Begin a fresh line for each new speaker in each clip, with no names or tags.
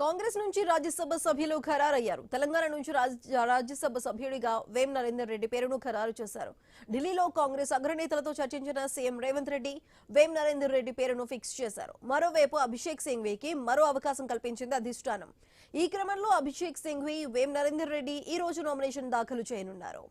కాంగ్రెస్ నుంచి రాజ్యసభ సభ్యులు ఖరారయ్యారు. తెలంగాణ నుంచి రాజ్యసభ సభ్యుడిగా వేం నరేందర్ రెడ్డి పేరును ఖరారు చేశారు. ఢిల్లీలో కాంగ్రెస్ అగ్రనేతలతో చర్చించిన సీఎం రేవంత్ రెడ్డి వేం నరేందర్ రెడ్డి పేరును ఫిక్స్ చేశారు. మరోవైపు అభిషేక్ సింఘ్వీకి మరో అవకాశం కల్పించింది అధిష్టానం. ఈ క్రమంలో అభిషేక్ సింఘ్వీ వేం నరేందర్ రెడ్డి ఈ రోజు నామినేషన్ దాఖలు చేయనున్నారు.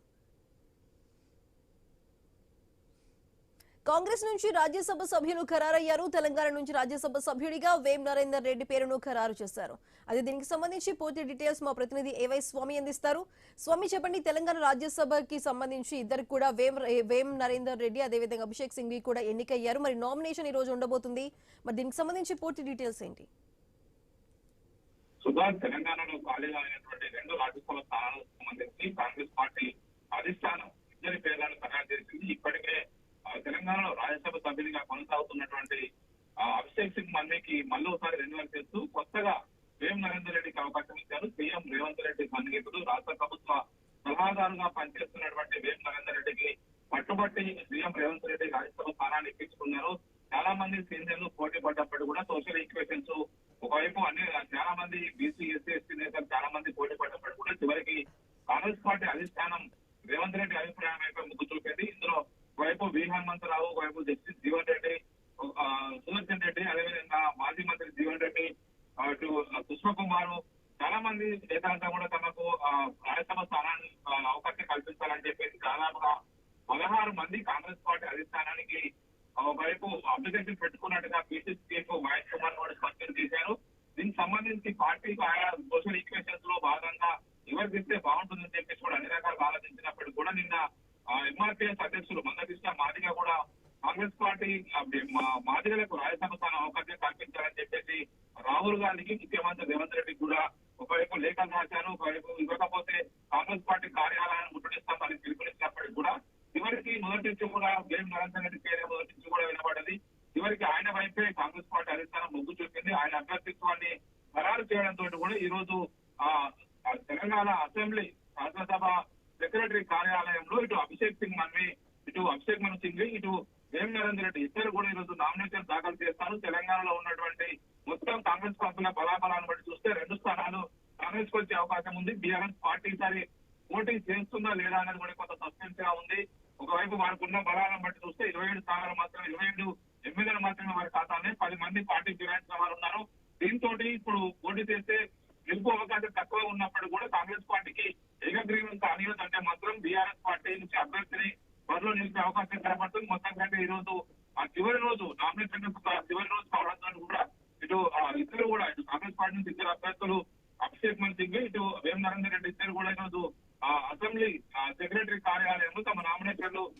కాంగ్రెస్ నుంచి రాజ్యసభ సభ్యులు ఖరారయ్యారు. తెలంగాణ నుంచి రాజ్యసభ సభ్యుడిగా వేం నరేందర్ రెడ్డి పేరును ఖరారు చేశారు. అది దీనికి సంబంధించి పూర్తి డీటెయిల్స్ మా ప్రతినిధి ఏవై స్వామి అందిస్తారు. స్వామి చెప్పండి, తెలంగాణ రాజ్యసభకి సంబంధించి ఇద్దరికి కూడా వేం నరేందర్ రెడ్డి అదేవిధంగా అభిషేక్ సింఘ్వి కూడా ఎన్నికయ్యారు. మరి నామినేషన్ ఈ రోజు ఉండబోతుంది. మరి దీనికి సంబంధించి పూర్తి డీటెయిల్స్ ఏంటి?
తెలంగాణలో ఖాళీగా అయినటువంటి 2 రాజ్యసభ స్థానాలకు సంబంధించి కాంగ్రెస్ పార్టీ అధిష్టానం ఇద్దరి పేర్లను ఖరారు చేసింది. ఇప్పటికే తెలంగాణలో రాజ్యసభ సభ్యునిగా కొనసాగుతున్నటువంటి అభిషేక్ సింగ్ మన్నికి మళ్ళీ ఒకసారి రెన్యువల్ చేస్తూ కొత్తగా వేం నరేందర్ రెడ్డికి అవకాశం ఇచ్చారు. సీఎం రేవంత్ రెడ్డి సన్నిహితుడు, రాష్ట్ర ప్రభుత్వ సలహాదారుగా పనిచేస్తున్నటువంటి వేం నరేందర్ రెడ్డికి పట్టుబట్టి సీఎం రేవంత్ రెడ్డి రాజ్యసభ స్థానాన్ని ఇప్పించుకున్నారు. చాలా మంది సీనియర్లు పోటీ పడ్డప్పుడు కూడా సోషల్ ఈక్వేషన్స్ ఒకవైపు చాలా మంది బీసీ ఎస్సీ ఎస్టీ నేతలు చాలా మంది పోటీ పడ్డప్పుడు కూడా చివరికి కాంగ్రెస్ పార్టీ అధిష్టానం రేవంత్ రెడ్డి అభిప్రాయం వైపు మొగ్గు చూపింది. ఇందులో ఒకవైపు వి హనుమంతరావు, ఒకవైపు జస్టిస్ జీవన్ రెడ్డి, సుదర్శన్ రెడ్డి, అదేవిధంగా మాజీ మంత్రి జీవన్ రెడ్డి, అటు పుష్పకుమార్, చాలా మంది నేతలంతా కూడా తమకు రాజ్యసభ స్థానాన్ని అవకాశం కల్పించాలని చెప్పేసి దాదాపుగా 16 మంది కాంగ్రెస్ పార్టీ అధిష్టానానికి ఒకవైపు అప్లికేషన్ పెట్టుకున్నట్టుగా పిసిసి చీఫ్ మహేష్ కుమార్ గౌడ్ స్పష్టం చేశారు. దీనికి సంబంధించి పార్టీకి ఆయా సోషల్ ఈక్వేషన్స్ లో భాగంగా ఎవరికి ఇస్తే బాగుంటుందని చెప్పేసి కూడా అన్ని రకాలుగా ఆలోచించినప్పుడు కూడా నిన్న ఎంఆర్పీఎస్ అధ్యక్షులు మందకృష్ణ మాదిగ కూడా కాంగ్రెస్ పార్టీ మాదిగలకు రాజ్యసభ స్థానం అవకాశం కల్పించాలని చెప్పేసి రాహుల్ గాంధీకి ముఖ్యమంత్రి రేవంత్ రెడ్డి కూడా ఒకవైపు లేఖలు రాశారు. ఒకవైపు ఇవ్వకపోతే కాంగ్రెస్ పార్టీ కార్యాలయాన్ని ముట్టడిస్తామని పిలుపునిచ్చినప్పటికీ కూడా చివరికి మొదటి నుంచి కూడా వేం నరేందర్ రెడ్డి పేరు మొదటి నుంచి కూడా వినబడ్డది. చివరికి ఆయన వైపే కాంగ్రెస్ పార్టీ అధిష్టానం మొగ్గు చూపింది. ఆయన అభ్యర్థిత్వాన్ని ఖరారు చేయడంతో కూడా ఈ రోజు తెలంగాణ అసెంబ్లీ శాసనసభ సెక్రటరీ కార్యాలయంలో ఇటు అభిషేక్ సింగ్ మన్వి, ఇటు అభిషేక్ మను సింఘ్వి, ఇటు వేం నరేందర్ రెడ్డి ఇద్దరు కూడా ఈ రోజు నామినేషన్ దాఖలు చేస్తారు. తెలంగాణలో ఉన్నటువంటి మొత్తం కాంగ్రెస్ పార్టీల బలాబలాన్ని బట్టి చూస్తే 2 స్థానాలు కాంగ్రెస్ కు వచ్చే అవకాశం ఉంది. బీఆర్ఎస్ పార్టీ ఈసారి పోటీ చేస్తుందా లేదా అనేది కూడా కొంత సస్పెన్స్ గా ఉంది. ఒకవైపు వారికి ఉన్న బలాలను బట్టి చూస్తే 27 స్థానాలు మాత్రమే, 27 ఎమ్మెల్యేలు మాత్రమే వారి ఖాతానే, 10 మంది పార్టీ ఫిరాయించిన వారు ఉన్నారు. దీంతో ఇప్పుడు పోటీ చేస్తే గెలుపు అవకాశం తక్కువ ఉన్నప్పుడు కూడా కాంగ్రెస్ పార్టీకి ఏకగ్రీవం కానివ్వదంటే మాత్రం బీఆర్ఎస్ పార్టీ నుంచి అభ్యర్థిని బరిలో నిలిపే అవకాశం కనబడుతుంది. మొత్తం కంటే ఈ రోజు చివరి రోజు నామినేషన్ చివరి రోజు కావడంతో కూడా ఇటు ఇద్దరు కూడా ఇటు కాంగ్రెస్ పార్టీ నుంచి 2 అభ్యర్థులు అభిషేక్ మను సింఘ్వి, ఇటు వేం నరేందర్ రెడ్డి ఇద్దరు కూడా ఈ రోజు అసెంబ్లీ సెక్రటరీ కార్యాలయంలో తమ నామినేషన్లు